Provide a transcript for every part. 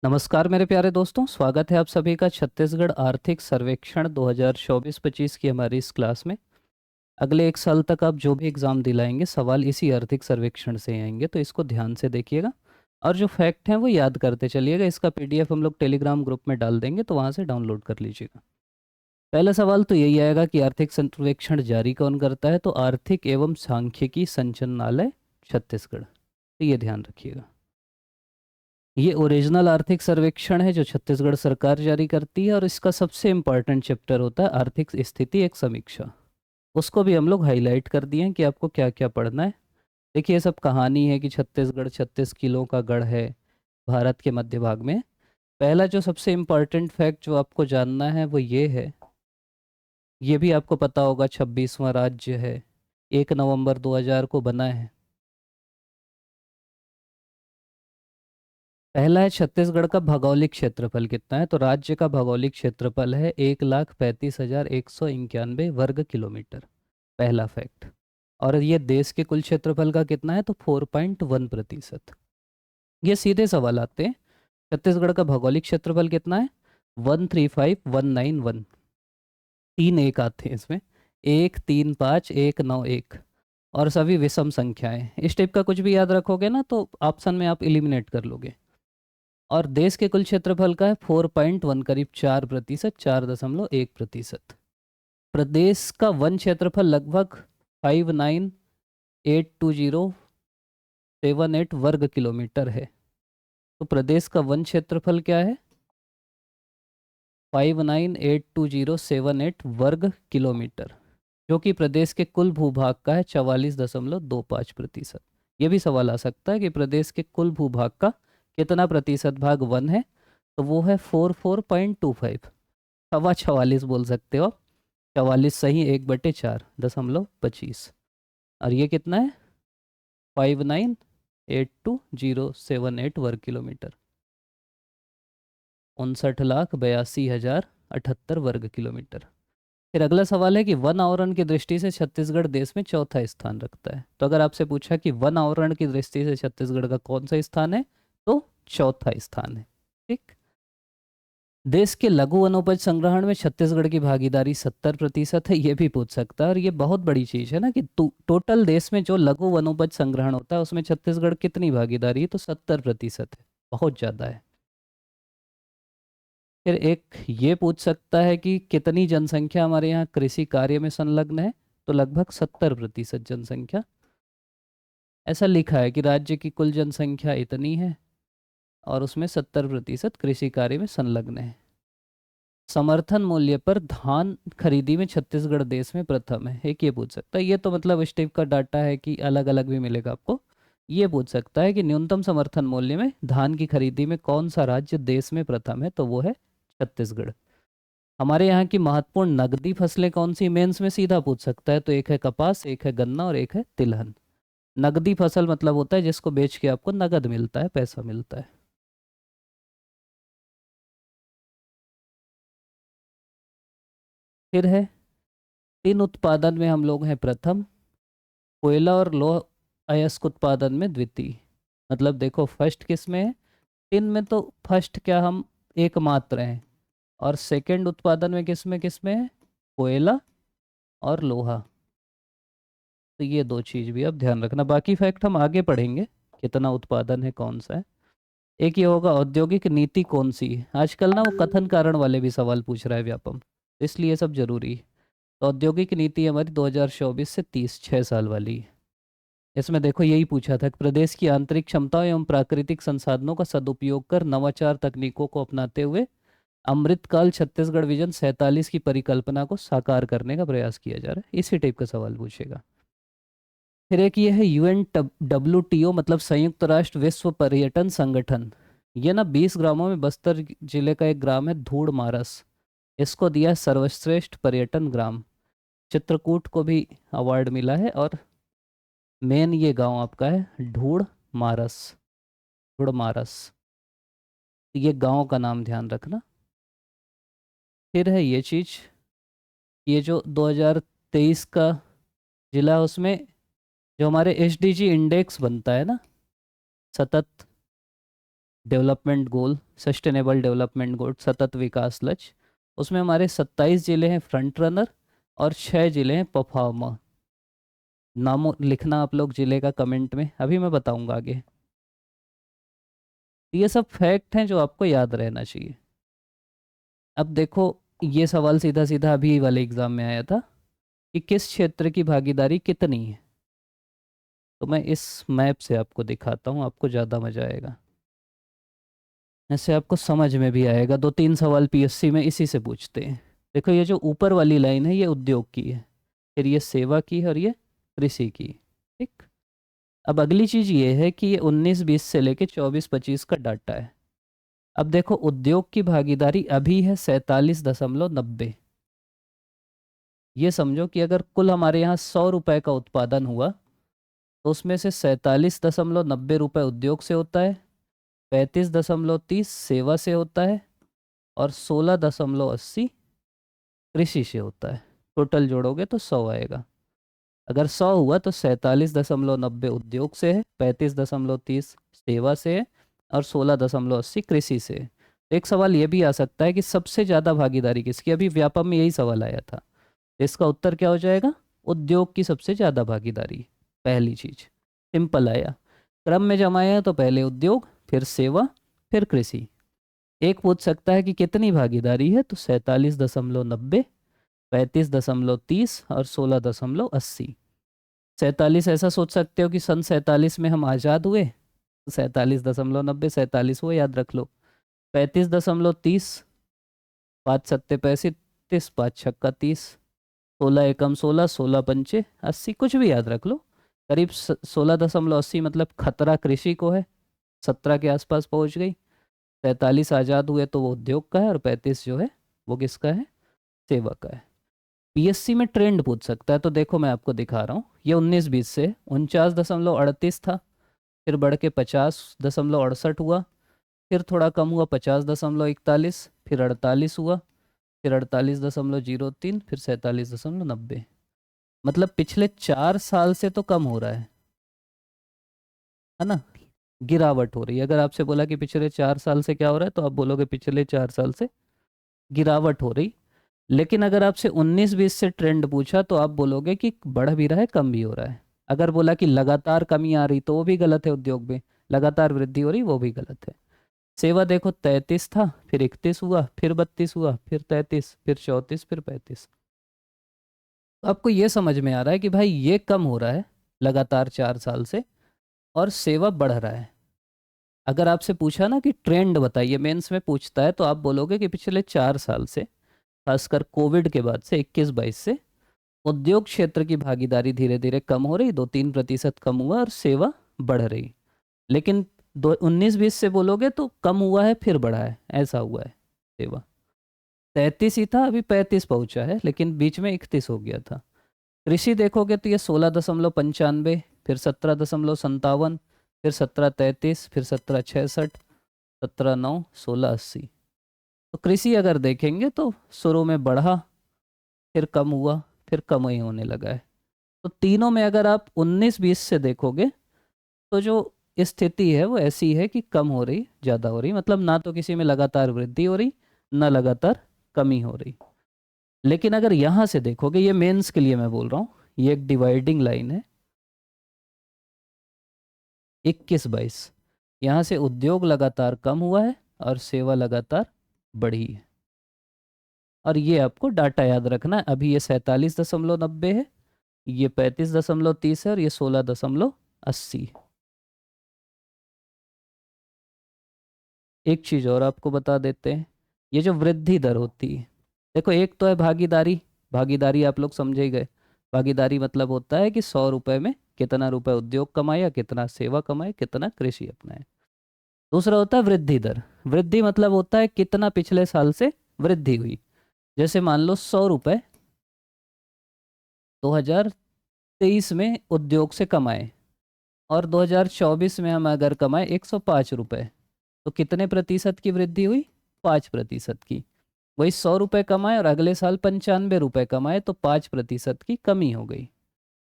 नमस्कार मेरे प्यारे दोस्तों, स्वागत है आप सभी का छत्तीसगढ़ आर्थिक सर्वेक्षण 2024-25 की हमारी इस क्लास में। अगले एक साल तक आप जो भी एग्ज़ाम दिलाएंगे सवाल इसी आर्थिक सर्वेक्षण से ही आएंगे, तो इसको ध्यान से देखिएगा और जो फैक्ट हैं वो याद करते चलिएगा। इसका पीडीएफ हम लोग टेलीग्राम ग्रुप में डाल देंगे, तो वहाँ से डाउनलोड कर लीजिएगा। पहला सवाल तो यही आएगा कि आर्थिक सर्वेक्षण जारी कौन करता है, तो आर्थिक एवं सांख्यिकी संचालनालय छत्तीसगढ़, तो ये ध्यान रखिएगा। ये ओरिजिनल आर्थिक सर्वेक्षण है जो छत्तीसगढ़ सरकार जारी करती है और इसका सबसे इम्पॉर्टेंट चैप्टर होता है आर्थिक स्थिति एक समीक्षा। उसको भी हम लोग हाईलाइट कर दिए हैं कि आपको क्या क्या पढ़ना है। देखिए, ये सब कहानी है कि छत्तीसगढ़ 36 किलो का गढ़ है भारत के मध्य भाग में। पहला जो सबसे इम्पॉर्टेंट फैक्ट जो आपको जानना है वो ये है, ये भी आपको पता होगा, 26वां राज्य है, 1 नवंबर 2000 को बना है। पहला है छत्तीसगढ़ का भौगोलिक क्षेत्रफल कितना है, तो राज्य का भौगोलिक क्षेत्रफल है 1,35,191 वर्ग किलोमीटर। पहला फैक्ट। और ये देश के कुल क्षेत्रफल का कितना है, तो 4.1%। ये सीधे सवाल आते हैं। छत्तीसगढ़ का भौगोलिक क्षेत्रफल कितना है, 135,191। तीन एक आते हैं इसमें, 1, 3, 5, 1, 9, 1, और सभी विषम संख्याएं। इस टाइप का कुछ भी याद रखोगे ना तो ऑप्शन में आप इलिमिनेट कर लोगे। और देश के कुल क्षेत्रफल का है 4.1, करीब 4%, 4.1%। प्रदेश का वन क्षेत्रफल लगभग 59,820,78 वर्ग किलोमीटर है। तो प्रदेश का वन क्षेत्रफल क्या है, 59,820,78 वर्ग किलोमीटर, जो कि प्रदेश के कुल भूभाग का है 44.25%। ये भी सवाल आ सकता है कि प्रदेश के कुल भूभाग का कितना प्रतिशत भाग वन है, तो वो है 44.25, 44 बोल सकते हो आप। 44 सही, 1/4.25। और ये कितना है, 59,820,78 वर्ग किलोमीटर, 59,82,078 वर्ग किलोमीटर। फिर अगला सवाल है कि वन आवरण की दृष्टि से छत्तीसगढ़ देश में चौथा स्थान रखता है। तो अगर आपसे पूछा कि वन आवरण की दृष्टि से छत्तीसगढ़ का कौन सा स्थान है, तो चौथा स्थान है। ठीक। देश के लघु वनोपज संग्रहण में छत्तीसगढ़ की भागीदारी 70% है, ये भी पूछ सकता है। और ये बहुत बड़ी चीज़ है ना कि टोटल देश में जो लघु वनोपज संग्रहण होता है उसमें छत्तीसगढ़ कितनी भागीदारी है, तो 70% है, बहुत ज़्यादा है। फिर एक ये पूछ सकता है कि कितनी जनसंख्या हमारे यहाँ कृषि कार्य में संलग्न है, तो लगभग 70% जनसंख्या। ऐसा लिखा है कि राज्य की कुल जनसंख्या इतनी है और उसमें 70% कृषि कार्य में संलग्न है। समर्थन मूल्य पर धान खरीदी में छत्तीसगढ़ देश में प्रथम है, एक ये पूछ सकता है। ये तो मतलब इस टाइप का डाटा है कि अलग अलग भी मिलेगा आपको। ये पूछ सकता है कि न्यूनतम समर्थन मूल्य में धान की खरीदी में कौन सा राज्य देश में प्रथम है, तो वो है छत्तीसगढ़। हमारे यहाँ की महत्वपूर्ण नगदी फसलें कौन सी, मेंस में सीधा पूछ सकता है। तो एक है कपास, एक है गन्ना और एक है तिलहन। नगदी फसल मतलब होता है जिसको बेच के आपको नगद मिलता है, पैसा मिलता है। फिर है टिन उत्पादन में हम लोग हैं प्रथम, कोयला और लौह अयस्क उत्पादन में द्वितीय। मतलब देखो, फर्स्ट किस में है, टिन में, तो फर्स्ट क्या हम एकमात्र हैं। और सेकंड उत्पादन में किस में है, कोयला और लोहा। तो ये दो चीज़ भी आप ध्यान रखना, बाकी फैक्ट हम आगे पढ़ेंगे कितना उत्पादन है, कौन सा है। एक ये होगा औद्योगिक नीति कौन सी है। आजकल ना वो कथन कारण वाले भी सवाल पूछ रहा है व्यापम, तो इसलिए ये सब जरूरी है। तो औद्योगिक नीति हमारी 2024 से 30, 6 साल वाली है। इसमें देखो यही पूछा था कि प्रदेश की आंतरिक क्षमताओं एवं प्राकृतिक संसाधनों का सदुपयोग कर नवाचार तकनीकों को अपनाते हुए अमृतकाल छत्तीसगढ़ विजन 47 की परिकल्पना को साकार करने का प्रयास किया जा रहा है। इसी टाइप का सवाल पूछेगा। फिर एक ये है UNWTO, मतलब संयुक्त राष्ट्र विश्व पर्यटन संगठन। ये ना 20 ग्रामों में बस्तर जिले का एक ग्राम है धूड़ मारस, इसको दिया है सर्वश्रेष्ठ पर्यटन ग्राम। चित्रकूट को भी अवार्ड मिला है। और मेन ये गांव आपका है ढूढ़ मारस, ढूढ़ मारस, ये गांव का नाम ध्यान रखना। फिर है ये चीज़, ये जो 2023 का जिला है उसमें जो हमारे SDG इंडेक्स बनता है ना, सतत development goal, sustainable development goal, सतत विकास लक्ष्य, उसमें हमारे 27 जिले हैं फ्रंट रनर और 6 जिले हैं परफॉर्मर। नामों लिखना आप लोग जिले का कमेंट में, अभी मैं बताऊंगा आगे। ये सब फैक्ट हैं जो आपको याद रहना चाहिए। अब देखो, ये सवाल सीधा सीधा अभी वाले एग्जाम में आया था कि किस क्षेत्र की भागीदारी कितनी है। तो मैं इस मैप से आपको दिखाता हूँ, आपको ज़्यादा मजा आएगा, ऐसे आपको समझ में भी आएगा। 2-3 सवाल पीएससी में इसी से पूछते हैं। देखो, ये जो ऊपर वाली लाइन है ये उद्योग की है, फिर ये सेवा की है और ये कृषि की। ठीक। अब अगली चीज़ ये है कि ये 19-20 से लेके 24-25 का डाटा है। अब देखो, उद्योग की भागीदारी अभी है 47.90। ये समझो कि अगर कुल हमारे यहाँ 100 रुपए का उत्पादन हुआ तो उसमें से 47.90 रुपये उद्योग से होता है, 35.30 सेवा से होता है और 16.80 कृषि से होता है। टोटल जोड़ोगे तो 100 आएगा। अगर 100 हुआ तो 47.90 उद्योग से है, 35.30 सेवा से है और 16.80 कृषि से है। तो एक सवाल ये भी आ सकता है कि सबसे ज़्यादा भागीदारी किसकी, अभी व्यापम में यही सवाल आया था। इसका उत्तर क्या हो जाएगा, उद्योग की सबसे ज़्यादा भागीदारी। पहली चीज सिंपल आया, क्रम में जमाया तो पहले उद्योग, फिर सेवा, फिर कृषि। एक पूछ सकता है कि कितनी भागीदारी है, तो 47.90, 35.30 और 16.80। 47 ऐसा सोच सकते हो कि सन 47 में हम आज़ाद हुए, 47.90, 47 वो याद रख लो। 35.30, 5 सत्ते 35, 5 छक्का 30, 16 एकम 16, 16 पंचे 80, कुछ भी याद रख लो। करीब 16.80 मतलब खतरा कृषि को है, 17 के आसपास पहुंच गई। 43 आज़ाद हुए तो वो उद्योग का है और 35 जो है वो किसका है, सेवा का है। पीएससी में ट्रेंड पूछ सकता है, तो देखो मैं आपको दिखा रहा हूँ। ये 19-20 से 49.38 था, फिर बढ़ के 50.68 हुआ, फिर थोड़ा कम हुआ 50.41, फिर 48 हुआ, फिर 48.03, फिर 47.90। मतलब पिछले 4 साल से तो कम हो रहा है ना, गिरावट हो रही है। अगर आपसे बोला कि पिछले 4 साल से क्या हो रहा है, तो आप बोलोगे पिछले 4 साल से गिरावट हो रही। लेकिन अगर आपसे 19-20 से ट्रेंड पूछा तो आप बोलोगे कि बढ़ भी रहा है, कम भी हो रहा है। अगर बोला कि लगातार कमी आ रही तो वो भी गलत है, उद्योग में लगातार वृद्धि हो रही वो भी गलत है। सेवा देखो 33 था, फिर 31 हुआ, फिर 32 हुआ, फिर 33, फिर 34, फिर 35। तो आपको ये समझ में आ रहा है कि भाई ये कम हो रहा है लगातार 4 साल से और सेवा बढ़ रहा है। अगर आपसे पूछा ना कि ट्रेंड बताइए, मेंस में पूछता है, तो आप बोलोगे कि पिछले 4 साल से, खासकर कोविड के बाद से 21-22 से उद्योग क्षेत्र की भागीदारी धीरे धीरे कम हो रही, 2-3% कम हुआ और सेवा बढ़ रही। लेकिन 19-20 से बोलोगे तो कम हुआ है फिर बढ़ा है, ऐसा हुआ है। सेवा 33 ही था, अभी 35 पहुंचा है, लेकिन बीच में 31 हो गया था। कृषि देखोगे तो ये 16.95, फिर 17.57, फिर 17.33, फिर 17.66, 17.9, 16.80। तो कृषि अगर देखेंगे तो शुरू में बढ़ा, फिर कम हुआ, फिर कम ही होने लगा है। तो तीनों में अगर आप 19-20 से देखोगे तो जो स्थिति है वो ऐसी है कि कम हो रही, ज़्यादा हो रही, मतलब ना तो किसी में लगातार वृद्धि हो रही, ना लगातार कमी हो रही। लेकिन अगर यहाँ से देखोगे, ये मेंस के लिए मैं बोल रहा हूँ, ये एक डिवाइडिंग लाइन है 21-22। यहाँ से उद्योग लगातार कम हुआ है और सेवा लगातार बढ़ी है। और ये आपको डाटा याद रखना है, अभी ये 47.90 है, ये 35.30 है और ये 16.80। एक चीज़ और आपको बता देते हैं, ये जो वृद्धि दर होती है, देखो एक तो है भागीदारी। भागीदारी आप लोग समझे ही गए। भागीदारी मतलब होता है कि 100 रुपए में कितना रुपए उद्योग कमाया, कितना सेवा कमाए, कितना कृषि अपनाए। दूसरा होता है वृद्धि दर। वृद्धि मतलब होता है कितना पिछले साल से वृद्धि हुई। जैसे मान लो 100 रुपए 2023 में उद्योग से कमाए और 2024 में हम अगर कमाए 105 रुपए, तो कितने प्रतिशत की वृद्धि हुई, 5% की। वही 100 रुपए कमाए और अगले साल 95 रुपए कमाए तो 5% की कमी हो गई।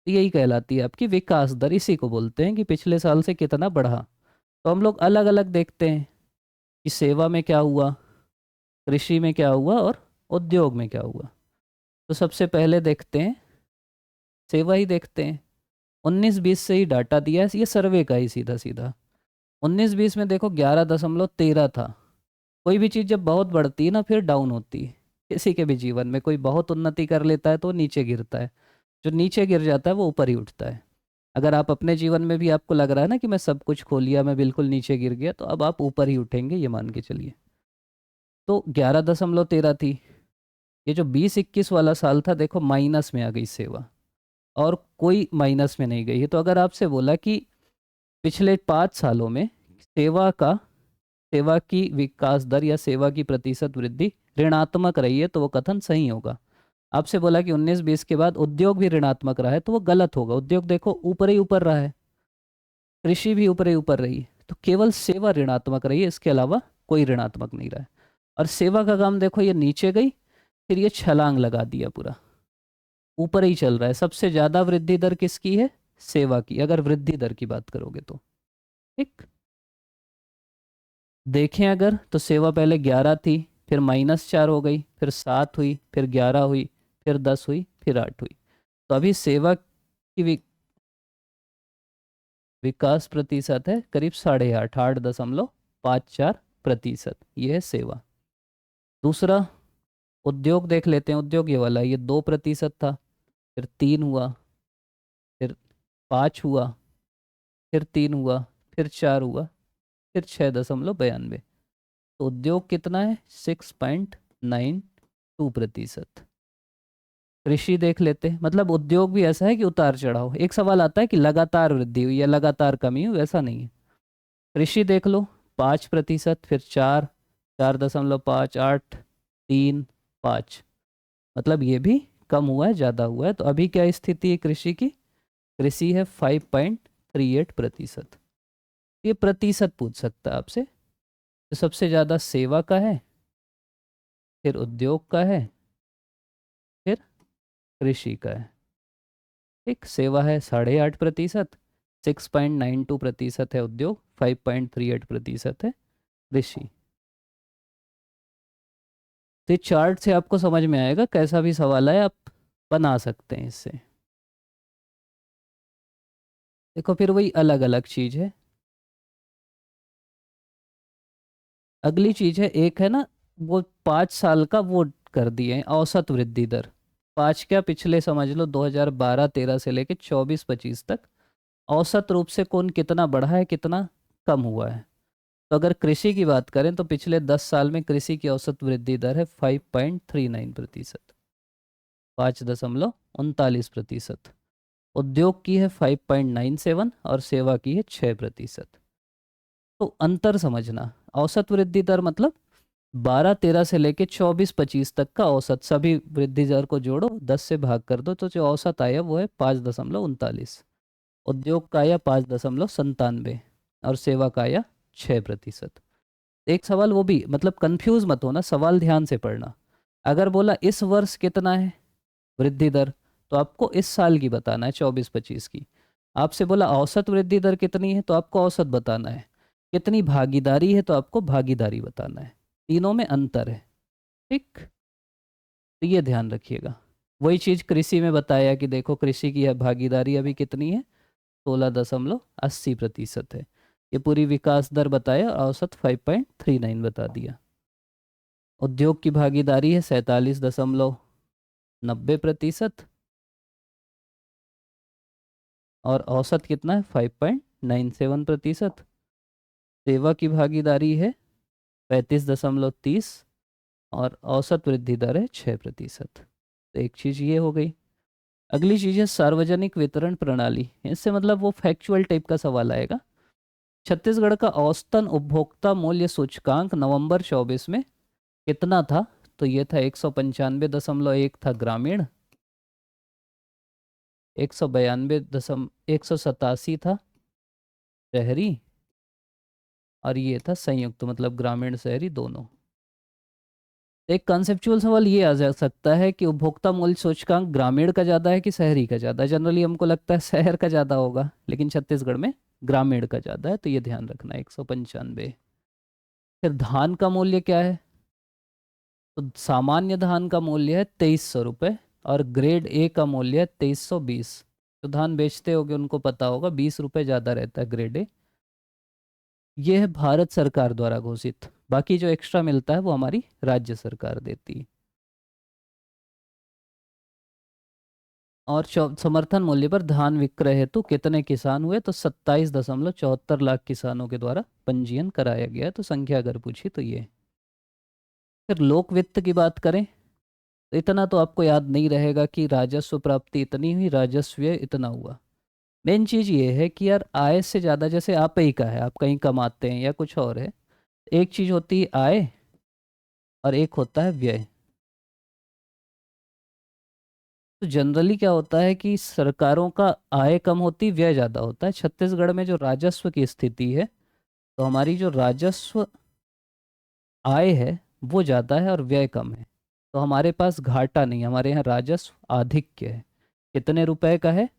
तो यही कहलाती है आपकी विकास दर, इसी को बोलते हैं कि पिछले साल से कितना बढ़ा। तो हम लोग अलग अलग देखते हैं, कि सेवा में क्या हुआ, कृषि में क्या हुआ और उद्योग में क्या हुआ। तो सबसे पहले देखते हैं, सेवा ही देखते हैं। 19-20 से ही डाटा दिया है, ये सर्वे का ही सीधा सीधा। 19-20 में देखो 11.13 था। कोई भी चीज़ जब बहुत बढ़ती है ना फिर डाउन होती है। किसी के भी जीवन में कोई बहुत उन्नति कर लेता है तो वो नीचे गिरता है, जो नीचे गिर जाता है वो ऊपर ही उठता है। अगर आप अपने जीवन में भी आपको लग रहा है ना कि मैं सब कुछ खो लिया, मैं बिल्कुल नीचे गिर गया, तो अब आप ऊपर ही उठेंगे, ये मान के चलिए। तो 11.13 थी। ये जो 20-21 वाला साल था देखो माइनस में आ गई सेवा, और कोई माइनस में नहीं गई है। तो अगर आपसे बोला कि पिछले 5 सालों में सेवा की विकास दर या सेवा की प्रतिशत वृद्धि ऋणात्मक रही है, तो वो कथन सही होगा। आपसे बोला कि 19-20 के बाद उद्योग भी ऋणात्मक रहा है, तो वो गलत होगा। उद्योग देखो ऊपर ही ऊपर रहा है, कृषि भी ऊपर ही ऊपर रही है, तो केवल सेवा ऋणात्मक रही है, इसके अलावा कोई ऋणात्मक नहीं रहा है। और सेवा का काम देखो ये नीचे गई, फिर ये छलांग लगा दिया, पूरा ऊपर ही चल रहा है। सबसे ज्यादा वृद्धि दर किसकी है? सेवा की, अगर वृद्धि दर की बात करोगे तो। ठीक, देखें अगर तो सेवा पहले 11 थी, फिर -4 हो गई, फिर 7 हुई, फिर 11 हुई, फिर 10 हुई, फिर 8 हुई। तो अभी सेवा की विकास प्रतिशत है करीब 8.5, 8.54%। ये है सेवा। दूसरा उद्योग देख लेते हैं। उद्योग ये वाला, ये 2% था, फिर 3 हुआ, फिर 5 हुआ, फिर 3 हुआ, फिर 4 हुआ, फिर 6.92। तो उद्योग कितना है? 6.92%। कृषि देख लेते हैं। मतलब उद्योग भी ऐसा है कि उतार चढ़ाव। एक सवाल आता है कि लगातार वृद्धि हुई या लगातार कमी हुई, वैसा नहीं है। कृषि देख लो 5%, फिर 4, 4.5, 8, 3, 5। मतलब ये भी कम हुआ है, ज़्यादा हुआ है। तो अभी क्या स्थिति है कृषि की? कृषि है 5.38%। ये प्रतिशत पूछ सकता है आपसे। तो सबसे ज़्यादा सेवा का है, फिर उद्योग का है, फिर कृषि का है। ठीक, सेवा है 8.5%, 6.92% है उद्योग, 5.38% है कृषि। तो ये चार्ट से आपको समझ में आएगा, कैसा भी सवाल है आप बना सकते हैं इससे। देखो फिर वही अलग अलग चीज़ है। अगली चीज़ है, एक है ना वो 5 साल का वो कर दिए हैं औसत वृद्धि दर। पाँच क्या, पिछले समझ लो 2012-13 से लेके 24-25 तक औसत रूप से कौन कितना बढ़ा है, कितना कम हुआ है। तो अगर कृषि की बात करें तो पिछले 10 साल में कृषि की औसत वृद्धि दर है 5.39%, 5.39%। उद्योग की है 5.97 और सेवा की है 6%। तो अंतर समझना, औसत वृद्धि दर मतलब 12-13 से लेके 24-25 तक का औसत, सभी वृद्धि दर को जोड़ो, 10 से भाग कर दो, तो जो औसत आया वो है 5.39। उद्योग का आया 5.97 और सेवा का आया 6%। एक सवाल वो भी, मतलब कंफ्यूज मत होना, सवाल ध्यान से पढ़ना। अगर बोला इस वर्ष कितना है वृद्धि दर, तो आपको इस साल की बताना है, 24-25 की। आपसे बोला औसत वृद्धि दर कितनी है, तो आपको औसत बताना है। कितनी भागीदारी है, तो आपको भागीदारी बताना है। तीनों में अंतर है। ठीक, तो ये ध्यान रखिएगा। वही चीज़ कृषि में बताया कि देखो कृषि की भागीदारी अभी कितनी है, 16.80% है। ये पूरी विकास दर बताया, औसत 5.39 बता दिया। उद्योग की भागीदारी है 47.90%, और औसत कितना है? 5.97%। सेवा की भागीदारी है 35.30 और औसत वृद्धि दर है 6%। तो एक चीज़ ये हो गई। अगली चीज़ है सार्वजनिक वितरण प्रणाली। इससे मतलब वो फैक्चुअल टाइप का सवाल आएगा। छत्तीसगढ़ का औसतन उपभोक्ता मूल्य सूचकांक नवंबर 24 में कितना था? तो ये था 195.1 था ग्रामीण, 187 था शहरी, और ये था संयुक्त, मतलब ग्रामीण शहरी दोनों। एक कंसेप्चुअल सवाल ये आ जा सकता है कि उपभोक्ता मूल्य सूचकांक ग्रामीण का ज़्यादा है कि शहरी का ज़्यादा है। जनरली हमको लगता है शहर का ज़्यादा होगा, लेकिन छत्तीसगढ़ में ग्रामीण का ज़्यादा है, तो ये ध्यान रखना 195। फिर धान का मूल्य क्या है? तो सामान्य धान का मूल्य है 2300 रुपये और ग्रेड ए का मूल्य है 2320। तो धान बेचते होगे उनको पता होगा 20 रुपये ज़्यादा रहता है ग्रेड ए। ये है भारत सरकार द्वारा घोषित। बाकी जो एक्स्ट्रा मिलता है वो हमारी राज्य सरकार देती है। और समर्थन मूल्य पर धान विक्रय हेतु कितने किसान हुए? तो 27.74 लाख किसानों के द्वारा पंजीयन कराया गया है। तो संख्या अगर पूछी तो ये। फिर लोक वित्त की बात करें तो इतना तो आपको याद नहीं रहेगा कि राजस्व प्राप्ति इतनी हुई, राजस्व व्यय इतना हुआ। मेन चीज ये है कि यार आय से ज्यादा, जैसे आप ही का है, आप कहीं कमाते हैं या कुछ और है, एक चीज होती है आय और एक होता है व्यय। तो जनरली क्या होता है कि सरकारों का आय कम होती, व्यय ज़्यादा होता है। छत्तीसगढ़ में जो राजस्व की स्थिति है, तो हमारी जो राजस्व आय है वो ज़्यादा है और व्यय कम है। तो हमारे पास घाटा नहीं, हमारे यहाँ राजस्व आधिक्य है। कितने रुपए का है?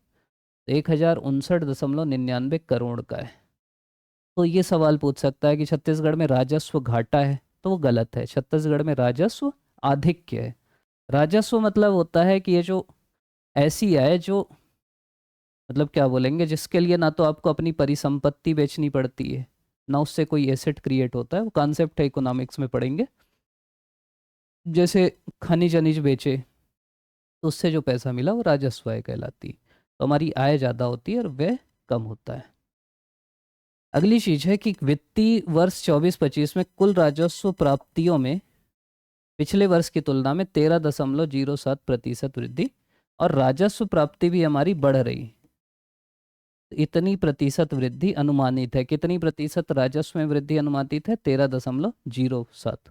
1069.99 करोड़ का है। तो ये सवाल पूछ सकता है कि छत्तीसगढ़ में राजस्व घाटा है, तो वो गलत है। छत्तीसगढ़ में राजस्व आधिक्य है। राजस्व मतलब होता है कि ये जो ऐसी आय जो, मतलब क्या बोलेंगे, जिसके लिए ना तो आपको अपनी परिसंपत्ति बेचनी पड़ती है, ना उससे कोई एसेट क्रिएट होता है। वो कॉन्सेप्ट है, इकोनॉमिक्स में पढ़ेंगे। जैसे खनिज अनिज बेचे तो उससे जो पैसा मिला वो राजस्व आय कहलाती है। तो हमारी आय ज़्यादा होती है और व्यय कम होता है। अगली चीज है कि वित्तीय वर्ष 24-25 में कुल राजस्व प्राप्तियों में पिछले वर्ष की तुलना में 13.07% वृद्धि, और राजस्व प्राप्ति भी हमारी बढ़ रही। इतनी प्रतिशत वृद्धि अनुमानित है। कितनी प्रतिशत राजस्व में वृद्धि अनुमानित है? 13.07।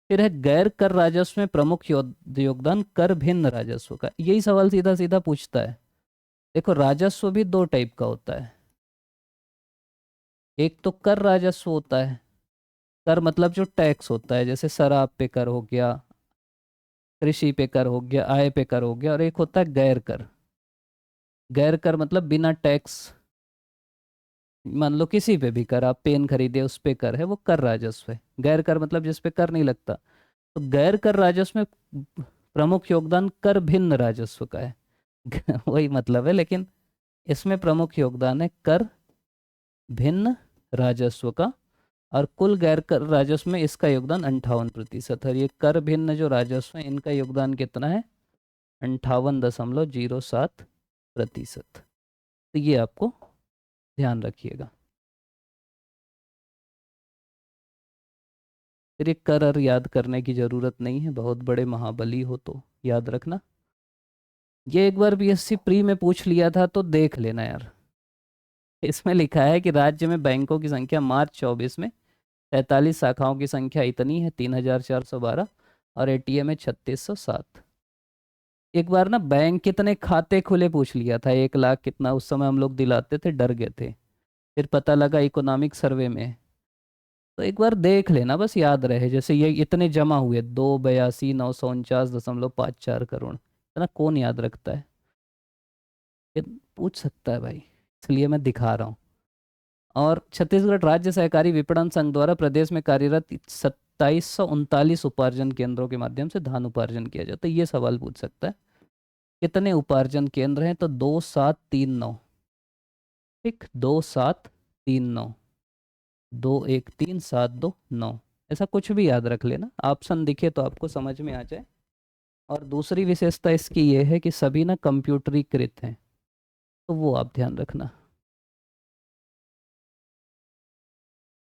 फिर है गैर कर राजस्व में प्रमुख योगदान कर भिन्न राजस्व का। यही सवाल सीधा सीधा पूछता है। देखो राजस्व भी दो टाइप का होता है। एक तो कर राजस्व होता है। कर मतलब जो टैक्स होता है, जैसे शराब पे कर हो गया, कृषि पे कर हो गया, आय पे कर हो गया। और एक होता है गैर कर। गैर कर मतलब बिना टैक्स, मान लो किसी पे भी कर, आप पेन खरीदे उस पे कर है, वो कर राजस्व है। गैर कर मतलब जिस पे कर नहीं लगता। तो गैर कर राजस्व में प्रमुख योगदान कर भिन्न राजस्व का है। वही मतलब है, लेकिन इसमें प्रमुख योगदान है कर भिन्न राजस्व का। और कुल गैर कर राजस्व में इसका योगदान 58% है। और ये कर भिन्न जो राजस्व है इनका योगदान कितना है? 58.07%। तो ये आपको ध्यान रखिएगा। फिर एक कर और याद करने की ज़रूरत नहीं है, बहुत बड़े महाबली हो तो याद रखना। ये एक बार बीएससी प्री में पूछ लिया था तो देख लेना यार। इसमें लिखा है कि राज्य में बैंकों की संख्या मार्च 24 में 43 शाखाओं की संख्या इतनी है 3412, और एटीएम है 3607। एक बार ना बैंक कितने खाते खुले पूछ लिया था, 1 लाख कितना, उस समय हम लोग दिलाते थे, डर गए थे। फिर पता लगा इकोनॉमिक सर्वे में। तो एक बार देख लेना, बस याद रहे। जैसे ये इतने जमा हुए 282,949.54 करोड़, इतना कौन याद रखता है? ये पूछ सकता है भाई, इसलिए मैं दिखा रहा हूँ। और छत्तीसगढ़ राज्य सहकारी विपणन संघ द्वारा प्रदेश में कार्यरत 2739 उपार्जन केंद्रों के माध्यम से धान उपार्जन किया जाता है। ये सवाल पूछ सकता है। कितने उपार्जन केंद्र हैं? तो 2739। ठीक, 2739, 213729। ऐसा कुछ भी याद रख लेना, ऑप्शन दिखे तो आपको समझ में आ जाए। और दूसरी विशेषता इसकी ये है कि सभी ना कंप्यूटरीकृत हैं, तो वो आप ध्यान रखना।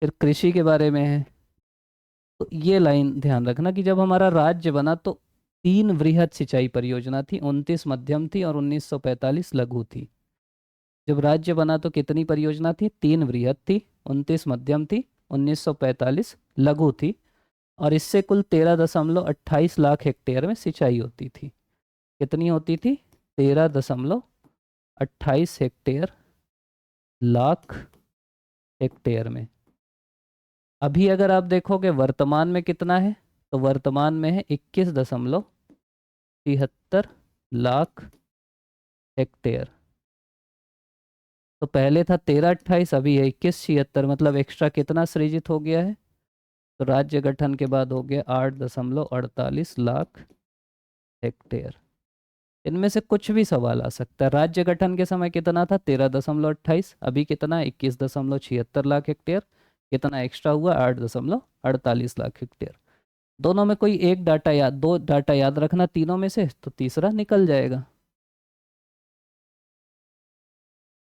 फिर कृषि के बारे में है, तो ये लाइन ध्यान रखना कि जब हमारा राज्य बना तो 3 वृहद सिंचाई परियोजना थी, 29 मध्यम थी और 1945 लघु थी। जब राज्य बना तो कितनी परियोजना थी? 3 वृहद थी, 29 मध्यम थी, 1945 लघु थी। और इससे कुल 13.28 लाख हेक्टेयर में सिंचाई होती थी। कितनी होती थी? 13.28 लाख हेक्टेयर में। अभी अगर आप देखोगे वर्तमान में कितना है, तो वर्तमान में है 21.73 लाख हेक्टेयर। तो पहले था 13.28, अभी है 21.76, मतलब एक्स्ट्रा कितना सृजित हो गया है? तो राज्य गठन के बाद हो गया 8.48 लाख हेक्टेयर। इनमें से कुछ भी सवाल आ सकता है। राज्य गठन के समय कितना था? 13.28। अभी कितना है? 21.76 लाख हेक्टेयर। कितना एक्स्ट्रा हुआ? 8.48 लाख हेक्टेयर। दोनों में कोई एक डाटा याद, दो डाटा याद रखना तीनों में से, तो तीसरा निकल जाएगा।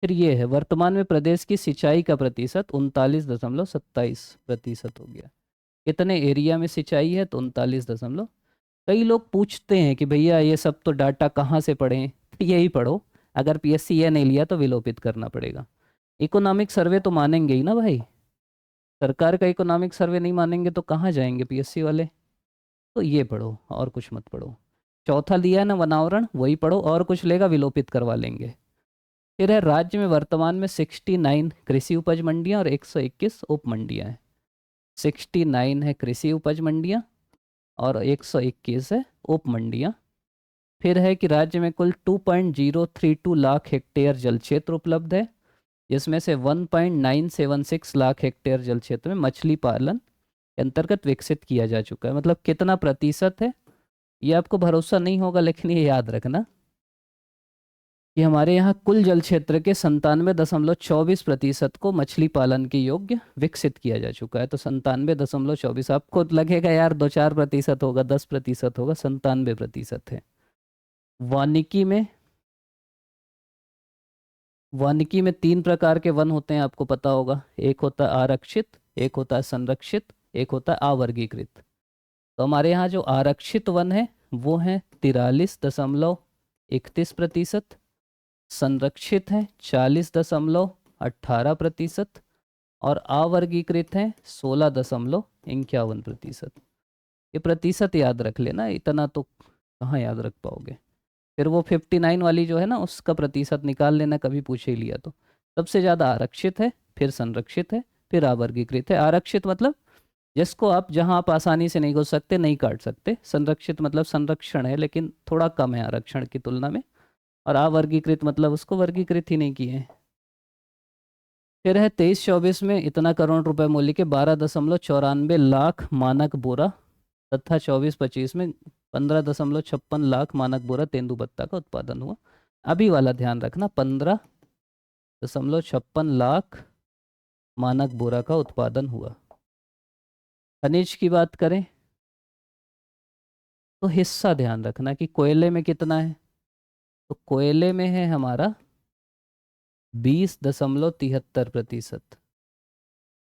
फिर ये है वर्तमान में प्रदेश की सिंचाई का प्रतिशत 39.27% हो गया। कितने एरिया में सिंचाई है? तो 39 दशमलव। कई लोग पूछते हैं कि भैया ये सब तो डाटा कहाँ से पढ़ें? यही पढ़ो। अगर पीएससी ये नहीं लिया तो विलोपित करना पड़ेगा। इकोनॉमिक सर्वे तो मानेंगे ही ना भाई। सरकार का इकोनॉमिक सर्वे नहीं मानेंगे तो कहाँ जाएंगे पीएससी वाले? तो ये पढ़ो और कुछ मत पढ़ो। चौथा दिया है ना वनावरण, वही पढ़ो, और कुछ लेगा विलोपित करवा लेंगे। फिर है राज्य में वर्तमान में 69 कृषि उपज मंडियां और 121 उप मंडियां हैं। 69 है कृषि उपज मंडियां और 121 है उप मंडियां। फिर है कि राज्य में कुल 2.032 लाख हेक्टेयर जल क्षेत्र उपलब्ध है, जिसमें से 1.976 लाख हेक्टेयर जल क्षेत्र में मछली पालन के अंतर्गत विकसित किया जा चुका है। मतलब कितना प्रतिशत है ये आपको भरोसा नहीं होगा, लेकिन ये याद रखना कि हमारे यहाँ कुल जल क्षेत्र के 97.24% को मछली पालन के योग्य विकसित किया जा चुका है। तो 97.24, आपको लगेगा यार 2-4% होगा, 10% होगा, 97% है। वानिकी में, वानिकी में 3 प्रकार के वन होते हैं, आपको पता होगा। एक होता है आरक्षित, एक होता है संरक्षित, एक होता है अवर्गीकृत। तो हमारे यहाँ जो आरक्षित वन है वो है 43.31%, संरक्षित है 40.18% और अवर्गीकृत है 16.51%। ये प्रतिशत याद रख लेना, इतना तो कहाँ याद रख पाओगे। फिर वो 59 वाली जो है ना, उसका प्रतिशत निकाल लेना, कभी पूछे ही लिया तो। सबसे ज़्यादा आरक्षित है, फिर संरक्षित है, फिर अवर्गीकृत है। आरक्षित मतलब जिसको आप, जहां आप आसानी से नहीं घुस सकते, नहीं काट सकते। संरक्षित मतलब संरक्षण है लेकिन थोड़ा कम है आरक्षण की तुलना में। और अवर्गीकृत मतलब उसको वर्गीकृत ही नहीं किए। फिर है 23-24 में इतना करोड़ रुपए मूल्य के 12.94 लाख मानक बोरा तथा 24-25 में 15.56 लाख मानक बोरा तेंदुपत्ता का उत्पादन हुआ। अभी वाला ध्यान रखना, 15.56 लाख मानक बोरा का उत्पादन हुआ। खनिज की बात करें तो हिस्सा ध्यान रखना कि कोयले में कितना है। तो कोयले में है हमारा 20.73%।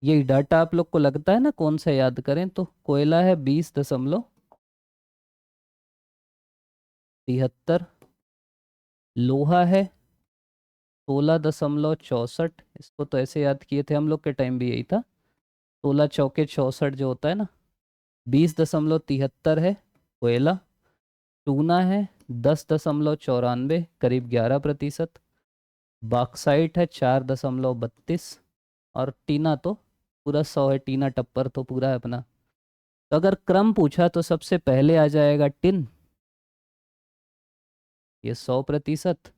ये डाटा आप लोग को लगता है ना कौन सा याद करें, तो कोयला है 20.73, लोहा है 16.64। इसको तो ऐसे याद किए थे हम लोग के टाइम भी, यही था 16 चौके 64 जो होता है ना। 20.73 है कोयला। चूना है 10.94, करीब 11%। बॉक्साइट है 4.32 और टीना तो पूरा 100 है। टीना टप्पर तो पूरा है अपना। तो अगर क्रम पूछा तो सबसे पहले आ जाएगा टिन, ये 100%।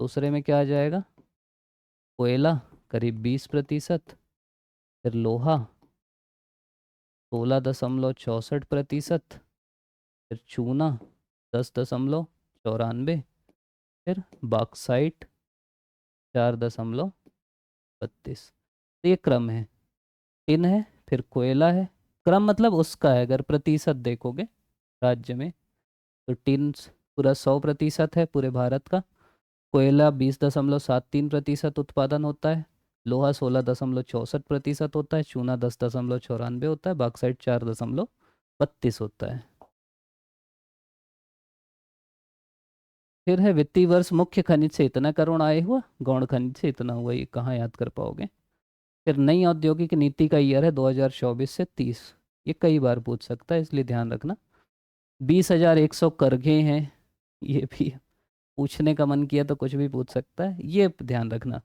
दूसरे में क्या आ जाएगा? कोयला करीब 20%। फिर लोहा 16.64%। फिर चूना 10.94। फिर बॉक्साइट 4.32। तो ये क्रम है। टिन है, फिर कोयला है। क्रम मतलब उसका है, अगर प्रतिशत देखोगे राज्य में तो टिन पूरा 100% है पूरे भारत का। कोयला 20.73% उत्पादन होता है। लोहा 16.64% होता है। चूना 10.94 होता है। बॉक्साइट 4.32 होता है। फिर है वित्तीय वर्ष मुख्य खनिज से इतना करोड़ आय हुआ, गौण खनिज से इतना हुआ। ये कहाँ याद कर पाओगे। फिर नई औद्योगिक नीति का ईयर है 2024 से 30। ये कई बार पूछ सकता है, इसलिए ध्यान रखना। 20,100 करघे हैं, ये भी पूछने का मन किया तो कुछ भी पूछ सकता है, ये ध्यान रखना।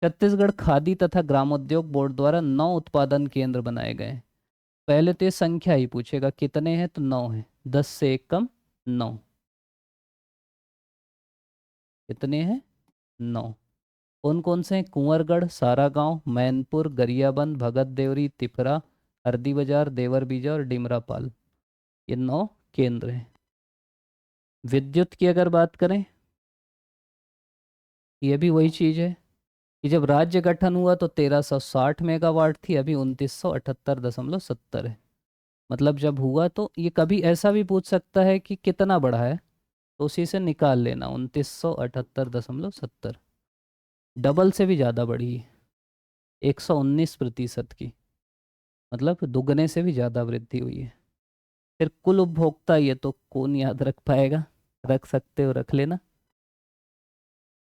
छत्तीसगढ़ खादी तथा ग्रामोद्योग बोर्ड द्वारा 9 उत्पादन केंद्र बनाए गए हैं। पहले तो ये संख्या ही पूछेगा कितने हैं, तो 9 है, 10 से एक कम 9। कितने हैं? 9। कौन कौन से हैं? कुंवरगढ़, सारागांव, मैनपुर, गरियाबंद, भगत देवरी, तिपरा, हरदी बाजार, देवर बीजा और डिमरापाल, ये 9 केंद्र हैं। विद्युत की अगर बात करें, ये भी वही चीज़ है कि जब राज्य गठन हुआ तो 1360 मेगावाट थी, अभी 2978.70 है। मतलब जब हुआ तो ये कभी ऐसा भी पूछ सकता है कि कितना बढ़ा है, तो उसी से निकाल लेना 2978.70, डबल से भी ज़्यादा बढ़ी है, 119% की, मतलब दुगने से भी ज़्यादा वृद्धि हुई है। फिर कुल उपभोक्ता, ये तो कौन याद रख पाएगा, रख सकते हो रख लेना।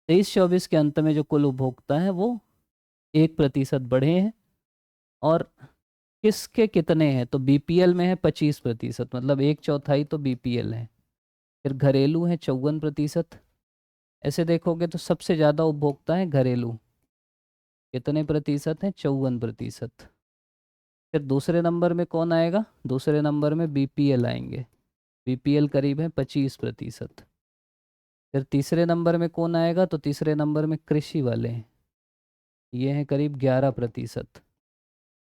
23-24 के अंत में जो कुल उपभोक्ता हैं वो 1% बढ़े हैं। और किसके कितने हैं, तो बीपीएल में है 25%, मतलब 1/4 तो बीपीएल है। फिर घरेलू है 54%। ऐसे देखोगे तो सबसे ज़्यादा उपभोक्ता है घरेलू, कितने प्रतिशत हैं, 54%। फिर दूसरे नंबर में कौन आएगा, दूसरे नंबर में बीपीएल आएंगे, बीपीएल करीब है 25%। फिर तीसरे नंबर में कौन आएगा, तो तीसरे नंबर में कृषि वाले हैं, ये हैं करीब 11%।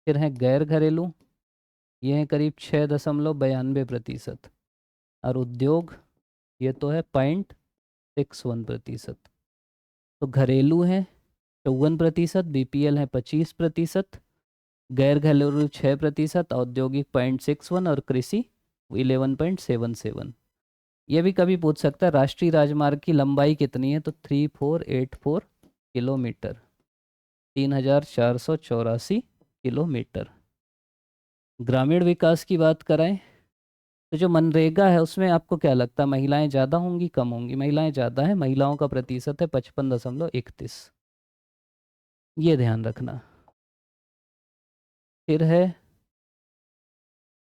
फिर हैं गैर घरेलू, ये हैं करीब 6.92%। और उद्योग, ये तो है 0.61%। तो घरेलू है 54%, बीपीएल है 25%, गैर घरेलू 6%, औद्योगिक 0.61 और कृषि 11.77। ये भी कभी पूछ सकता है राष्ट्रीय राजमार्ग की लंबाई कितनी है, तो 3484 किलोमीटर, 3484 किलोमीटर। ग्रामीण विकास की बात करें तो जो मनरेगा है उसमें आपको क्या लगता है, महिलाएं ज़्यादा होंगी कम होंगी, महिलाएं ज़्यादा है, महिलाओं का प्रतिशत है 55.31, ये ध्यान रखना। फिर है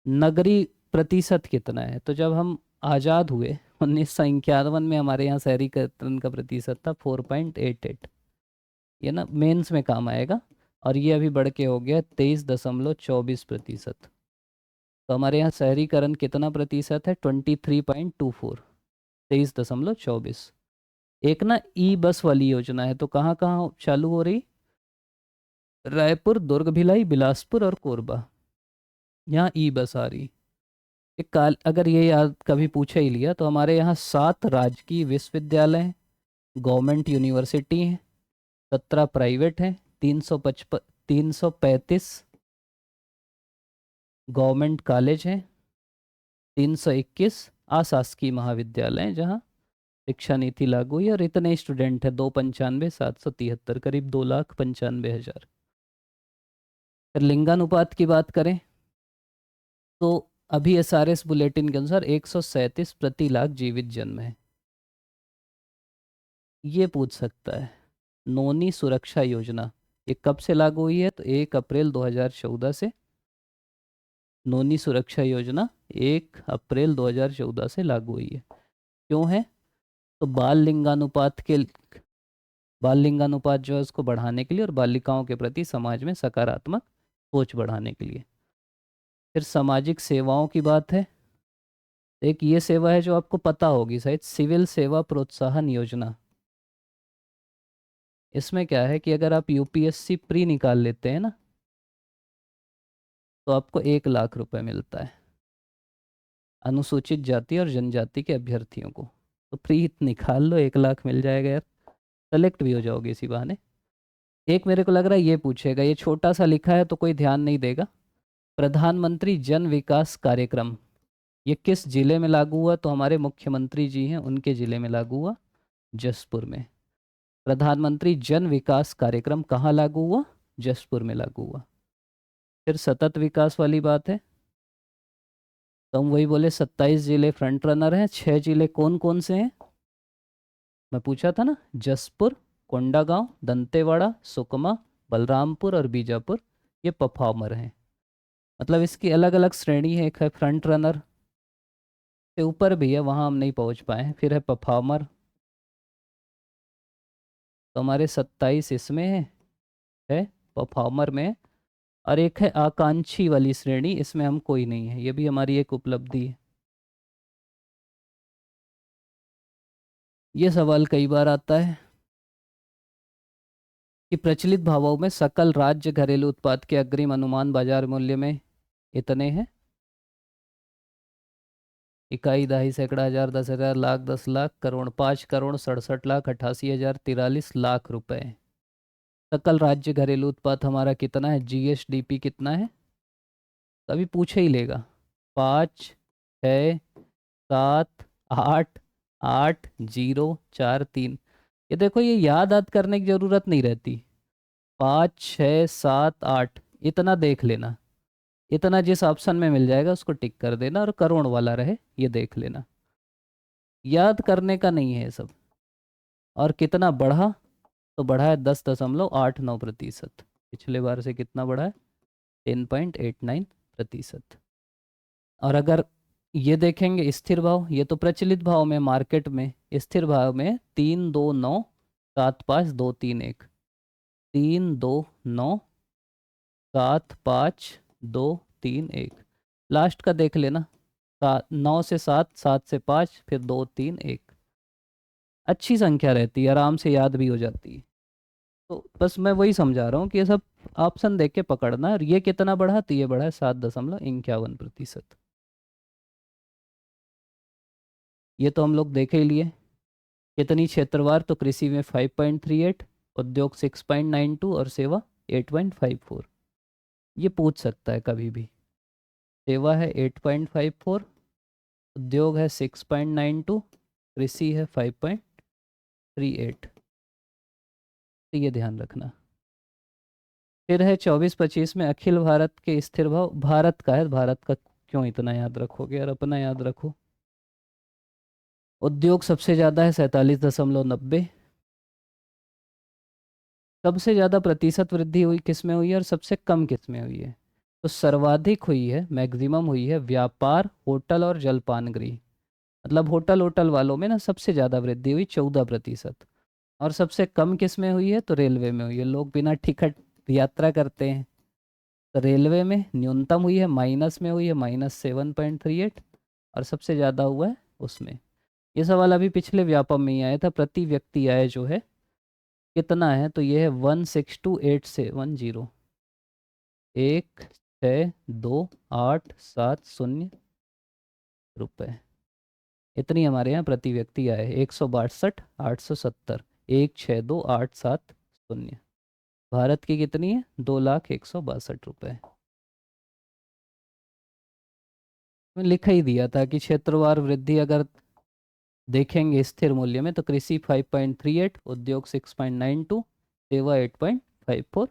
नगरीय प्रतिशत कितना है, तो जब हम आज़ाद हुए 1951 में हमारे यहाँ शहरीकरण का प्रतिशत था 4.88, ये ना मेंस में काम आएगा। और ये अभी बढ़ के हो गया 23.24%। तो हमारे यहाँ शहरीकरण कितना प्रतिशत है, 23.24, 23.24। एक ना ई बस वाली योजना है, तो कहाँ कहाँ चालू हो रही, रायपुर, दुर्ग, भिलाई, बिलासपुर और कोरबा, यहाँ ई बस आ रही। एक काल अगर ये याद कभी पूछे ही लिया तो हमारे यहाँ 7 राजकीय विश्वविद्यालय हैं, गवर्नमेंट यूनिवर्सिटी हैं, 17 प्राइवेट हैं, 335 गवर्नमेंट कॉलेज हैं, 321 अशासकीय महाविद्यालय हैं जहाँ शिक्षा नीति लागू हुई, और इतने स्टूडेंट हैं 295,773, करीब 2,95,000। फिर लिंगानुपात की बात करें तो अभी एसआरएस बुलेटिन के अनुसार 137 प्रति लाख जीवित जन्म है। ये पूछ सकता है नोनी सुरक्षा योजना ये कब से लागू हुई है, तो 1 अप्रैल 2014 से। नोनी सुरक्षा योजना 1 अप्रैल 2014 से लागू हुई है। क्यों है, तो बाल लिंगानुपात जो है उसको बढ़ाने के लिए और बालिकाओं के प्रति समाज में सकारात्मक सोच बढ़ाने के लिए। फिर सामाजिक सेवाओं की बात है, एक ये सेवा है जो आपको पता होगी शायद, सिविल सेवा प्रोत्साहन योजना। इसमें क्या है कि अगर आप यूपीएससी प्री निकाल लेते हैं ना, तो आपको 1 लाख रुपए मिलता है अनुसूचित जाति और जनजाति के अभ्यर्थियों को। तो प्री निकाल लो, 1 लाख मिल जाएगा यार, सेलेक्ट भी हो जाओगे इसी बहाने। एक मेरे को लग रहा है ये पूछेगा, ये छोटा सा लिखा है तो कोई ध्यान नहीं देगा। प्रधानमंत्री जन विकास कार्यक्रम ये किस जिले में लागू हुआ, तो हमारे मुख्यमंत्री जी हैं उनके जिले में लागू हुआ, जसपुर में। प्रधानमंत्री जन विकास कार्यक्रम कहाँ लागू हुआ, जसपुर में लागू हुआ। फिर सतत विकास वाली बात है, तो हम वही बोले 27 जिले फ्रंट रनर हैं, 6 जिले कौन कौन से हैं, मैं पूछा था ना, जसपुर, कोंडागांव, दंतेवाड़ा, सुकमा, बलरामपुर और बीजापुर, ये परफॉर्मर हैं। मतलब इसकी अलग अलग श्रेणी है, एक है फ्रंट रनर, से ऊपर भी है वहाँ हम नहीं पहुँच पाए हैं, फिर है परफॉर्मर, तो हमारे 27 इसमें है परफॉर्मर में। और एक है आकांक्षी वाली श्रेणी, इसमें हम कोई नहीं है, ये भी हमारी एक उपलब्धि है। ये सवाल कई बार आता है कि प्रचलित भावों में सकल राज्य घरेलू उत्पाद के अग्रिम अनुमान बाजार मूल्य में इतने हैं, इकाई, दहाई, सैकड़ा, हजार, 10,000, लाख, 10 लाख, करोड़, 5,67,68,88,043 लाख रुपए। सकल राज्य घरेलू उत्पाद हमारा कितना है, जीएसडीपी कितना है, तभी पूछे ही लेगा। 5, 6, 7, 8, 8, 0, 4, 3। ये देखो, ये याद करने की जरूरत नहीं रहती। 5, 6, 7, 8 इतना देख लेना, इतना जिस ऑप्शन में मिल जाएगा उसको टिक कर देना, और करोड़ वाला रहे ये देख लेना, याद करने का नहीं है ये सब। और कितना बढ़ा, तो बढ़ा है 10.89%। पिछले बार से कितना बढ़ा है, 10.89%। और अगर ये देखेंगे स्थिर भाव, ये तो प्रचलित भाव में, मार्केट में स्थिर भाव में 32975,231, 32975,231। लास्ट का देख लेना, 9 से 7, 7 से 5, फिर 2, 3, 1। अच्छी संख्या रहती है, आराम से याद भी हो जाती है। तो बस मैं वही समझा रहा हूँ कि ये सब ऑप्शन देख के पकड़ना है। और ये कितना बढ़ा, तो ये बढ़ा है 7.51%। ये तो हम लोग देखे ही लिए। कितनी क्षेत्रवार, तो कृषि में 5.38, उद्योग 6.92 और सेवा 8.54। ये पूछ सकता है कभी भी। सेवा है 8.54, उद्योग है 6.92, कृषि है 5.38। तो ये ध्यान रखना। फिर है 24-25 में अखिल भारत के स्थिर भाव, भारत का है, भारत का क्यों इतना याद रखोगे यार, अपना याद रखो। उद्योग सबसे ज़्यादा है 47.90। सबसे ज़्यादा प्रतिशत वृद्धि हुई किस में हुई है और सबसे कम किस में हुई है, तो सर्वाधिक हुई है, मैक्सिमम हुई है व्यापार, होटल और जलपान गृह। मतलब होटल होटल वालों में ना सबसे ज़्यादा वृद्धि हुई 14%। और सबसे कम किस में हुई है, तो रेलवे में हुई है। लोग बिना टिकट यात्रा करते हैं। तो रेलवे में न्यूनतम हुई है, माइनस में हुई है, -7.38। और सबसे ज़्यादा हुआ है उसमें। ये सवाल अभी पिछले व्यापम में ही आया था। प्रति व्यक्ति आय जो है कितना है, तो ये है 162,810, 162,870 रुपये। इतनी हमारे यहाँ प्रति व्यक्ति आय है, 162,870, 162,870। भारत की कितनी है, 2,01,62,000 रुपये। मैं लिखा ही दिया था कि क्षेत्रवार वृद्धि अगर देखेंगे स्थिर मूल्य में, तो कृषि 5.38, उद्योग 6.92, सेवा 8.54।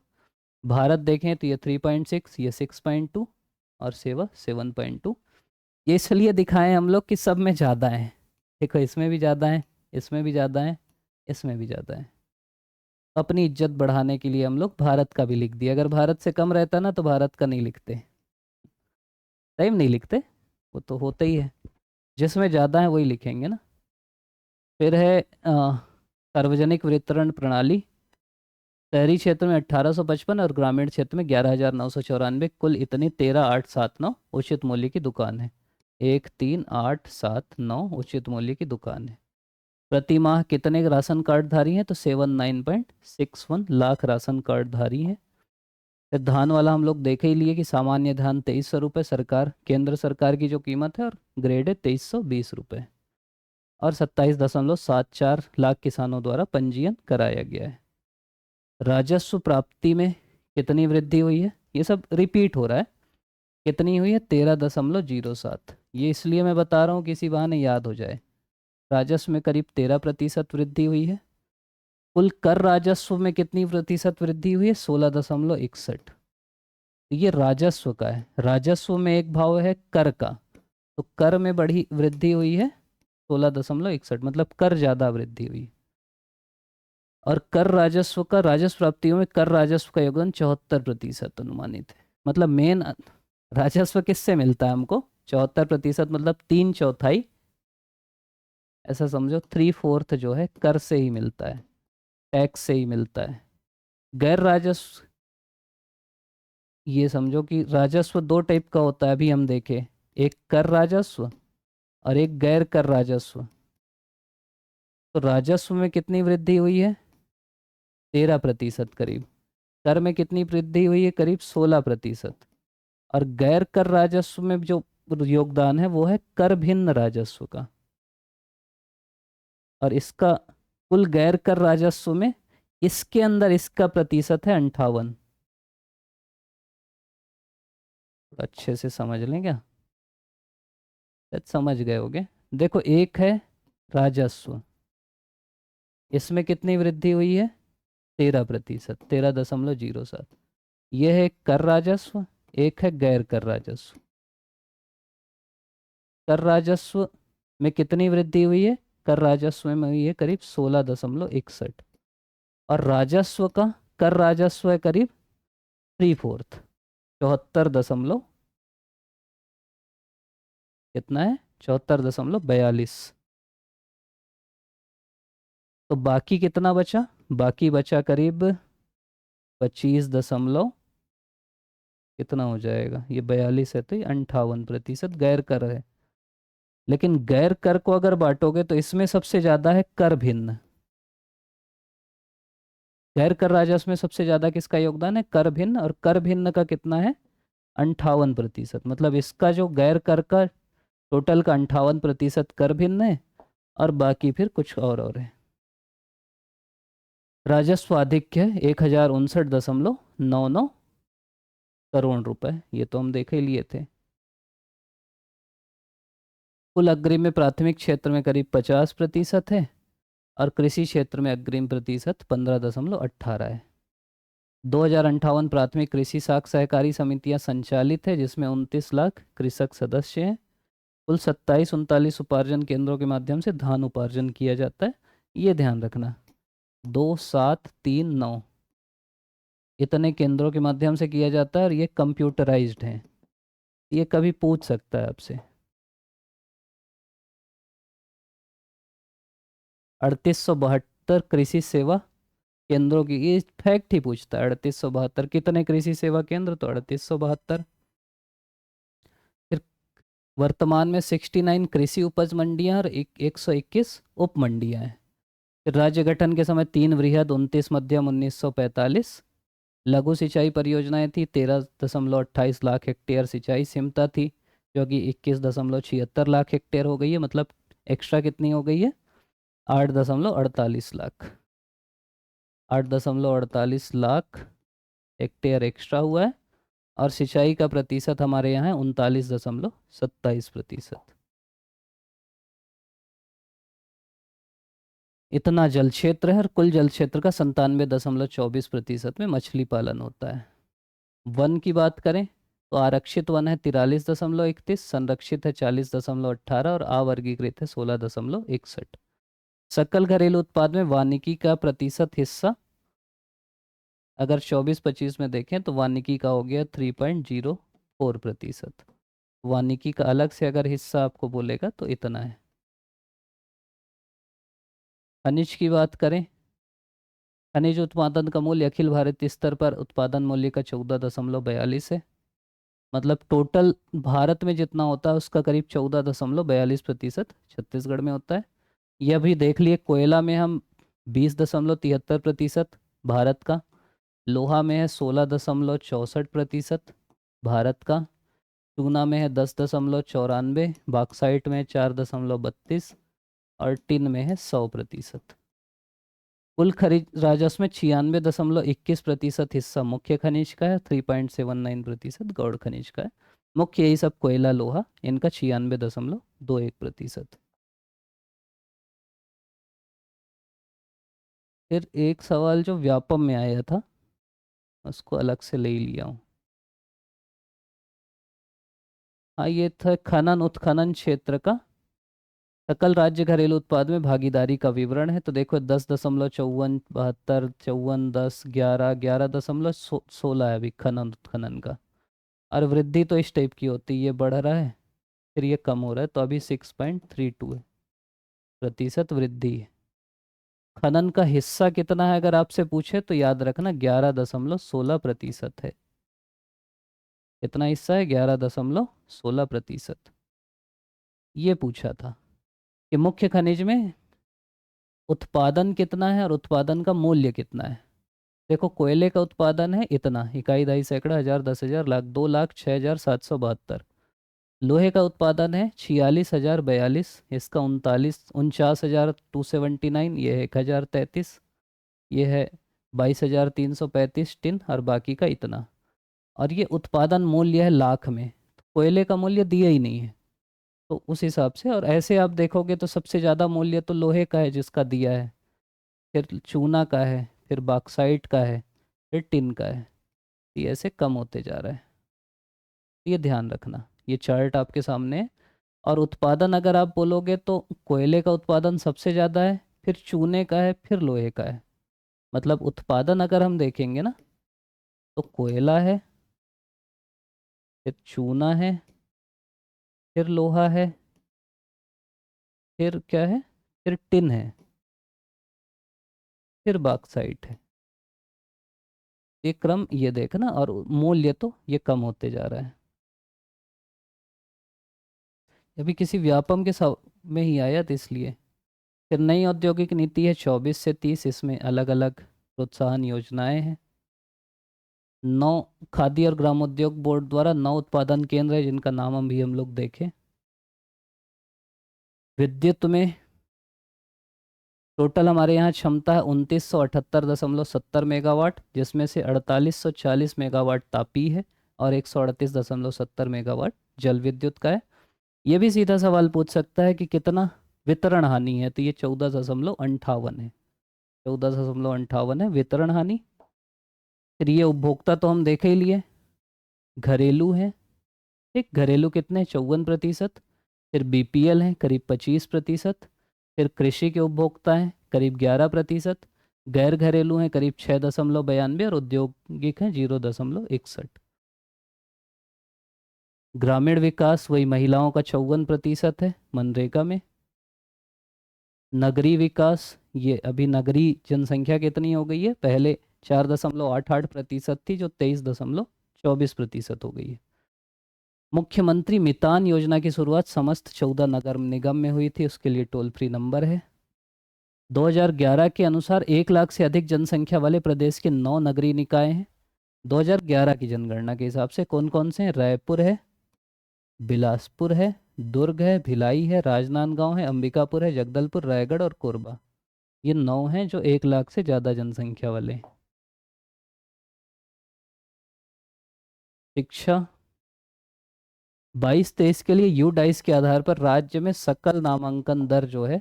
भारत देखें तो ये 3.6, ये 6.2 और सेवा 7.2। ये इसलिए दिखाएं हम लोग कि सब में ज़्यादा है। देखो, इसमें भी ज़्यादा है, इसमें भी ज़्यादा है, इसमें भी ज़्यादा है। अपनी इज्जत बढ़ाने के लिए हम लोग भारत का भी लिख दिया। अगर भारत से कम रहता ना तो भारत का नहीं लिखते, टाइम नहीं लिखते, वो तो होता ही है। जिसमें ज़्यादा है वही लिखेंगे ना। फिर है सार्वजनिक वितरण प्रणाली। शहरी क्षेत्र में 1855 और ग्रामीण क्षेत्र में 11,994, कुल इतनी 13,879 उचित मूल्य की दुकान है। 13,879 उचित मूल्य की दुकान है। प्रति माह कितने राशन कार्ड धारी हैं, तो 79.61 लाख राशन कार्ड धारी हैं। फिर धान वाला हम लोग देखे ही लिए कि सामान्य धान 2,300 रुपये सरकार, केंद्र सरकार की जो कीमत है, और ग्रेड है 2,320 रुपये। और 27.74 लाख किसानों द्वारा पंजीयन कराया गया है। राजस्व प्राप्ति में कितनी वृद्धि हुई है, ये सब रिपीट हो रहा है। कितनी हुई है, 13.07। ये इसलिए मैं बता रहा हूँ कि इसी बहाने याद हो जाए। राजस्व में करीब 13% वृद्धि हुई है। कुल कर राजस्व में कितनी प्रतिशत वृद्धि हुई है, 16.61। तो ये राजस्व का है। राजस्व में एक भाव है कर का, तो कर में बढ़ी वृद्धि हुई है 16.61, मतलब कर ज़्यादा वृद्धि हुई। और कर राजस्व का, राजस्व प्राप्तियों में कर राजस्व का योगदान 74% अनुमानित है। मतलब मेन राजस्व किससे मिलता है हमको, 74%, मतलब 3/4, ऐसा समझो 3/4 जो है कर से ही मिलता है, टैक्स से ही मिलता है। गैर राजस्व, ये समझो कि राजस्व दो टाइप का होता है, अभी हम देखें, एक कर राजस्व और एक गैर कर राजस्व। तो राजस्व में कितनी वृद्धि हुई है, 13% करीब। कर में कितनी वृद्धि हुई है, करीब 16%। और गैर कर राजस्व में जो योगदान है वो है कर भिन्न राजस्व का। और इसका कुल गैर कर राजस्व में इसके अंदर इसका प्रतिशत है 58। अच्छे से समझ लें क्या? शायद समझ गए होगे। देखो, एक है राजस्व, इसमें कितनी वृद्धि हुई है? 13%, 13.07। यह है कर राजस्व, एक है गैर कर राजस्व। कर राजस्व में कितनी वृद्धि हुई है? कर राजस्व में हुई है करीब 16.61। और राजस्व का, कर राजस्व है करीब 3/4, 74 कितना है? 74.42। तो बाकी कितना बचा? बाकी बचा करीब 25 कितना हो जाएगा? ये 42 है तो ये 58% गैर कर है। लेकिन गैर कर को अगर बांटोगे तो इसमें सबसे ज्यादा है कर भिन्न। गैर कर राजस्व में सबसे ज्यादा किसका योगदान है? कर भिन्न। और कर भिन्न का कितना है? 58%। मतलब इसका जो गैर कर का टोटल का 58% कर भिन्न है, और बाकी फिर कुछ और है। राजस्व आधिक्य है 1059.99 करोड़ रुपए, ये तो हम देखे ही लिए थे। कुल अग्रिम में प्राथमिक क्षेत्र में करीब 50% है, और कृषि क्षेत्र में अग्रिम प्रतिशत 15.18 है। 2058 प्राथमिक कृषि साख सहकारी समितियां संचालित है, जिसमें 29 लाख कृषक सदस्य हैं। कुल 27-39 उपार्जन केंद्रों के माध्यम से धान उपार्जन किया जाता है। ये ध्यान रखना, 2739 इतने केंद्रों के माध्यम से किया जाता है, और ये कंप्यूटराइज्ड है। ये कभी पूछ सकता है आपसे। 3872 कृषि सेवा केंद्रों की, ये फैक्ट ही पूछता है। 3872 कितने कृषि सेवा केंद्र? तो 3872। फिर वर्तमान में 69 कृषि उपज मंडियां और 121 उप मंडियां हैं। फिर राज्य गठन के समय 3 वृहद, 29 मध्यम, 1945 लघु सिंचाई परियोजनाएं थी। 13.28 लाख हेक्टेयर सिंचाई सीमता थी, जो कि 21.76 लाख हेक्टेयर हो गई है। मतलब एक्स्ट्रा कितनी हो गई है? 8.48 लाख। 8.48 लाख हेक्टेयर एक्स्ट्रा हुआ है। और सिंचाई का प्रतिशत हमारे यहाँ है 39.27%। इतना जल क्षेत्र है, और कुल जल क्षेत्र का 97.24% में मछली पालन होता है। वन की बात करें तो आरक्षित वन है 43.31, संरक्षित है 40.18, और अवर्गीकृत है 16.61। सकल घरेलू उत्पाद में वानिकी का प्रतिशत हिस्सा अगर 24-25 में देखें तो वानिकी का हो गया 3.04%। वानिकी का अलग से अगर हिस्सा आपको बोलेगा तो इतना है। खनिज की बात करें, खनिज उत्पादन का मूल्य अखिल भारतीय स्तर पर उत्पादन मूल्य का 14.42 है। मतलब टोटल भारत में जितना होता है उसका करीब 14.42% छत्तीसगढ़ में होता है। यह भी देख लिए, कोयला में हम 20.73% भारत का, लोहा में है 16.64% भारत का, चूना में है 10.94, बॉक्साइट में 4.32, और टिन में है 100%। कुल खनिज राजस्व में 96.21% हिस्सा मुख्य खनिज का है, 3.79% गौड़ खनिज का है। मुख्य यही सब कोयला लोहा, इनका 96.21%। फिर एक सवाल जो व्यापम में आया था, उसको अलग से ले ही लिया हूँ। हाँ, ये था खनन उत्खनन क्षेत्र का सकल राज्य घरेलू उत्पाद में भागीदारी का विवरण है। तो देखो, 10.54, 72, 54, 10, 11, 11.16 है अभी खनन उत्खनन का। और वृद्धि तो इस टाइप की होती है, ये बढ़ रहा है फिर ये कम हो रहा है, तो अभी 6.32 है प्रतिशत वृद्धि है। खनन का हिस्सा कितना है अगर आपसे पूछे तो याद रखना 11.16% है। कितना हिस्सा है? 11.16%। ये पूछा था कि मुख्य खनिज में उत्पादन कितना है और उत्पादन का मूल्य कितना है। देखो कोयले का उत्पादन है इतना, इकाई दहाई सैकड़ा हज़ार 10,000 लाख 2,06,772। लोहे का उत्पादन है 46,042, इसका 49,49 ये है 1,033, ये है 22,335 टिन, और बाकी का इतना। और ये उत्पादन मूल्य है लाख में, तो कोयले का मूल्य दिया ही नहीं है, तो उस हिसाब से। और ऐसे आप देखोगे तो सबसे ज़्यादा मूल्य तो लोहे का है जिसका दिया है, फिर चूना का है, फिर बॉक्साइट का है, फिर टिन का है। ये ऐसे कम होते जा रहा है, ये ध्यान रखना। ये चार्ट आपके सामने है। और उत्पादन अगर आप बोलोगे तो कोयले का उत्पादन सबसे ज़्यादा है, फिर चूने का है, फिर लोहे का है। मतलब उत्पादन अगर हम देखेंगे ना, तो कोयला है, फिर चूना है, फिर लोहा है, फिर क्या है, फिर टिन है, फिर बॉक्साइट है। ये क्रम ये देखना, और मूल्य तो ये कम होते जा रहा है। अभी किसी व्यापम के में ही आया था इसलिए। फिर नई औद्योगिक नीति है 24 से 30, इसमें अलग अलग प्रोत्साहन योजनाएं हैं। 9 खादी और ग्रामोद्योग बोर्ड द्वारा 9 उत्पादन केंद्र है जिनका नाम हम लोग देखें। विद्युत में टोटल हमारे यहाँ क्षमता है 2978.70 मेगावाट, जिसमें से 4840 मेगावाट तापी है और 138.70 मेगावाट जल विद्युत का है। ये भी सीधा सवाल पूछ सकता है कि कितना वितरण हानि है, तो ये 14.58 है। 14.58 है वितरण हानि। फिर ये उपभोक्ता तो हम देखे ही लिए, घरेलू है, ठीक, घरेलू कितने 54%। फिर बीपीएल हैं करीब 25%। फिर कृषि के उपभोक्ता हैं करीब 11%। गैर घरेलू हैं करीब 6.92, और औद्योगिक हैं 0.61। ग्रामीण विकास वही महिलाओं का 54% है मनरेगा में। नगरीय विकास, ये अभी नगरीय जनसंख्या कितनी हो गई है, पहले 4.88% थी जो 23.24% हो गई है। मुख्यमंत्री मितान योजना की शुरुआत समस्त 14 नगर निगम में हुई थी, उसके लिए टोल फ्री नंबर है। 2011 के अनुसार 1 लाख से अधिक जनसंख्या वाले प्रदेश के 9 नगरीय निकाय हैं। 2011 की जनगणना के हिसाब से कौन कौन से हैं, रायपुर है, बिलासपुर है, दुर्ग है, भिलाई है, राजनांदगांव है, अंबिकापुर है, जगदलपुर, रायगढ़ और कोरबा। ये 9 हैं जो 1 लाख से ज़्यादा जनसंख्या वाले हैं। शिक्षा 22-23 के लिए यूडाइस के आधार पर राज्य में सकल नामांकन दर जो है,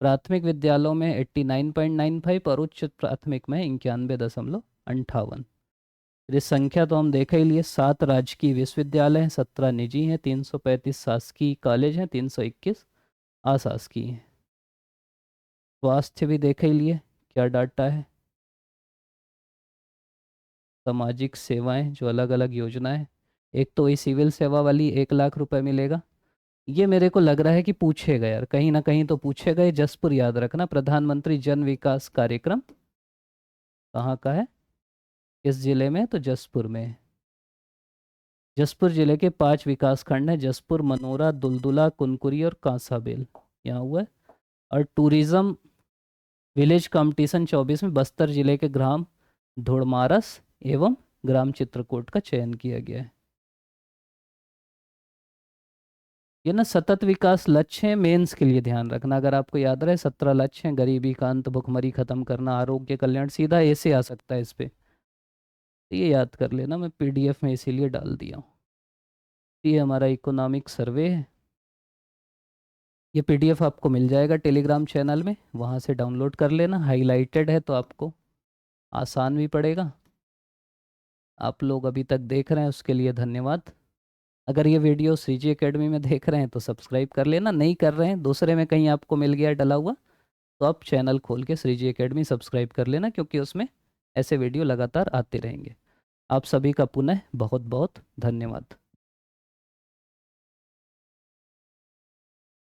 प्राथमिक विद्यालयों में 89.95 और उच्च प्राथमिक में 91.58। इस संख्या तो हम देख ही लिए। 7 राजकीय विश्वविद्यालय हैं, 17 निजी हैं, 335 शासकीय कॉलेज हैं, 321 अशासकीय हैं। स्वास्थ्य भी देख ही लिए क्या डाटा है। सामाजिक सेवाएं जो अलग अलग योजनाएं, एक तो वही सिविल सेवा वाली 1 लाख रुपए मिलेगा। ये मेरे को लग रहा है कि पूछेगा यार, कहीं ना कहीं तो पूछेगा। ये जसपुर याद रखना, प्रधानमंत्री जन विकास कार्यक्रम कहाँ का है, किस जिले में, तो जसपुर में है। जसपुर जिले के 5 विकास खंड हैं, जसपुर, मनोरा, दुलदुला, कुनकुरी और कांसाबेल, यहाँ हुआ है। और टूरिज्म विलेज कंपटीशन 24 में बस्तर जिले के ग्राम धुड़मारस एवं ग्राम चित्रकूट का चयन किया गया है। ये ना सतत विकास लक्ष्य है, मेंस के लिए ध्यान रखना। अगर आपको याद रहे 17 लक्ष्य हैं, गरीबी का अंत, भुखमरी खत्म करना, आरोग्य कल्याण, सीधा ऐसे आ सकता है इस पे, तो ये याद कर लेना। मैं पीडीएफ में इसीलिए डाल दिया हूँ। ये हमारा इकोनॉमिक सर्वे है। ये पीडीएफ आपको मिल जाएगा टेलीग्राम चैनल में, वहाँ से डाउनलोड कर लेना। हाईलाइटेड है तो आपको आसान भी पड़ेगा। आप लोग अभी तक देख रहे हैं उसके लिए धन्यवाद। अगर ये वीडियो श्रीजी एकेडमी में देख रहे हैं तो सब्सक्राइब कर लेना, नहीं कर रहे हैं दूसरे में कहीं आपको मिल गया डला हुआ, तो आप चैनल खोल के श्रीजी एकेडमी सब्सक्राइब कर लेना, क्योंकि उसमें ऐसे वीडियो लगातार आते रहेंगे। आप सभी का पुनः बहुत बहुत धन्यवाद।